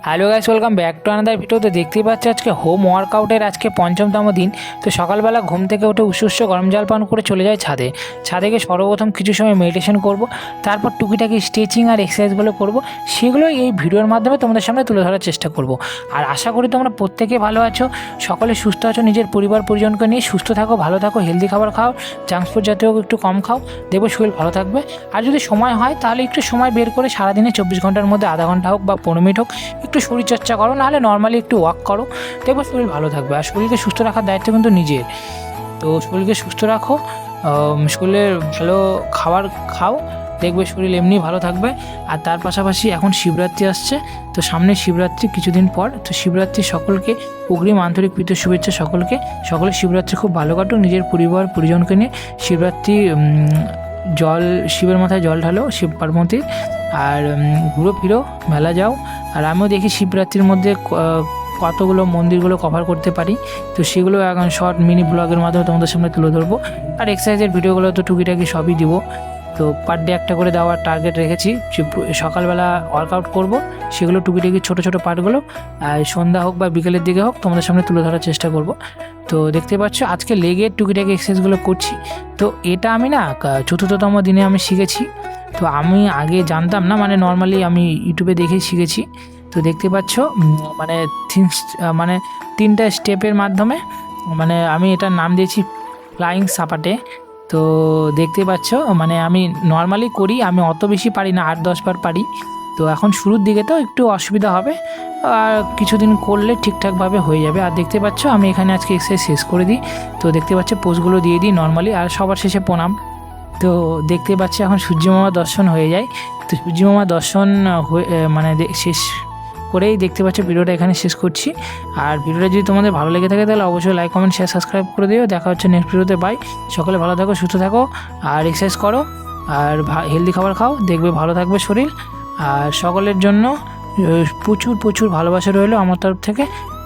Hello guys, welcome back to another video. তো দেখতেই পাচ্ছি আজকে হোম ওয়ার্কআউটের আজকে পঞ্চমতম দিন। তো সকালবেলা ঘুম থেকে উঠে উষ্ণ গরম জল পান করে চলে যায় ছাদে গিয়ে সর্বপ্রথম কিছু সময় মেডিটেশন করব, তারপর টুকিটাকি স্ট্রেচিং আর এক্সারসাইজগুলো করব। সেগুলো এই ভিডিওর মাধ্যমে তোমাদের সামনে তুলে ধরার চেষ্টা করব। আর আশা করি তোমরা প্রত্যেকে ভালো আছো, সকলে সুস্থ আছো, নিজের পরিবার পরিজনকে নিয়ে সুস্থ থাকো, ভালো থাকো, হেলদি খাবার খাও, জাঙ্ক ফুড জাতীয় একটু কম খাও, দেখবো শরীর ভালো থাকবে। আর যদি সময় হয় তাহলে একটু সময় বের করে সারাদিনে 24 ঘন্টার মধ্যে আধা ঘন্টা হোক বা 15 মিনিট হোক একটু শরীরচর্চা করো, নাহলে নর্মালি একটু ওয়াক করো, দেখবো শরীর ভালো থাকবে। আর শরীরকে সুস্থ রাখার দায়িত্ব কিন্তু নিজের। তো শরীরকে সুস্থ রাখো, শরীরের ভালো খাবার খাও, দেখবে শরীর এমনি ভালো থাকবে। আর তার পাশাপাশি এখন শিবরাত্রি আসছে, তো সামনে শিবরাত্রি কিছুদিন পর। তো শিবরাত্রি সকলকে অগ্রিম আন্তরিক প্রীতি শুভেচ্ছা সকলকে। সকলে শিবরাত্রি খুব ভালো কাটুক, নিজের পরিবার পরিজনকে নিয়ে শিবরাত্রি জল শিবের মাথায় জল ঢালো, শিব পার্বতীর। আর ঘুরো ফিরো, মেলা যাও। আর আমিও দেখি শিবরাত্রির মধ্যে কতগুলো মন্দিরগুলো কভার করতে পারি, তো সেগুলো এখন শর্ট মিনি ব্লগের মাধ্যমে তোমাদের সামনে তুলে ধরবো। আর এক্সারসাইজের ভিডিওগুলো তো টুকিটাকি সবই দিব। তো পার ডে একটা করে দেওয়ার টার্গেট রেখেছি, যে সকালবেলা ওয়ার্কআউট করব, সেগুলো টুকিটাকি ছোটো ছোটো পার্টগুলো সন্ধ্যা হোক বা বিকেলের দিকে হোক তোমাদের সামনে তুলে ধরার চেষ্টা করব। তো দেখতে পাচ্ছ আজকে লেগের টুকিটাকি এক্সারসাইজগুলো করছি। তো এটা আমি না চতুর্থতম দিনে আমি শিখেছি। তো আমি আগে জানতাম না, মানে নর্মালি আমি ইউটিউবে দেখেই শিখেছি। তো দেখতে পাচ্ছ মানে তিনটা স্টেপের মাধ্যমে, মানে আমি এটার নাম দিয়েছি ফ্লাইং সাপাটে। তো দেখতে পাচ্ছ মানে আমি নর্মালি করি, আমি অত বেশি পারি না, 8-10 বার পারি। তো এখন শুরুর দিকে তো একটু অসুবিধা হবে, আর কিছুদিন করলে ঠিকঠাকভাবে হয়ে যাবে। আর দেখতে পাচ্ছ আমি এখানে আজকে এক্সারসাইজ শেষ করে দিই। তো দেখতে পাচ্ছ পোজগুলো দিয়ে দিই নর্মালি, আর সবার শেষে প্রণাম। তো দেখতে পাচ্ছি এখন সূর্যমামা দর্শন হয়ে যায়। তো সূর্যমামা দর্শন মানে শেষ করেই দেখতে পাচ্ছ ভিডিওটা এখানে শেষ করছি। আর ভিডিওটা যদি তোমাদের ভালো লেগে থাকে তাহলে অবশ্যই লাইক কমেন্ট শেয়ার সাবস্ক্রাইব করে দিও। দেখা হচ্ছে নেক্সট ভিডিওতে। বাই। সকলে ভালো থাকো, সুস্থ থাকো, আর এক্সারসাইজ করো, আর হেলদি খাবার খাও, দেখবে ভালো থাকবে শরীর। আর সকলের জন্য প্রচুর প্রচুর ভালোবাসা রইলো আমার তরফ থেকে।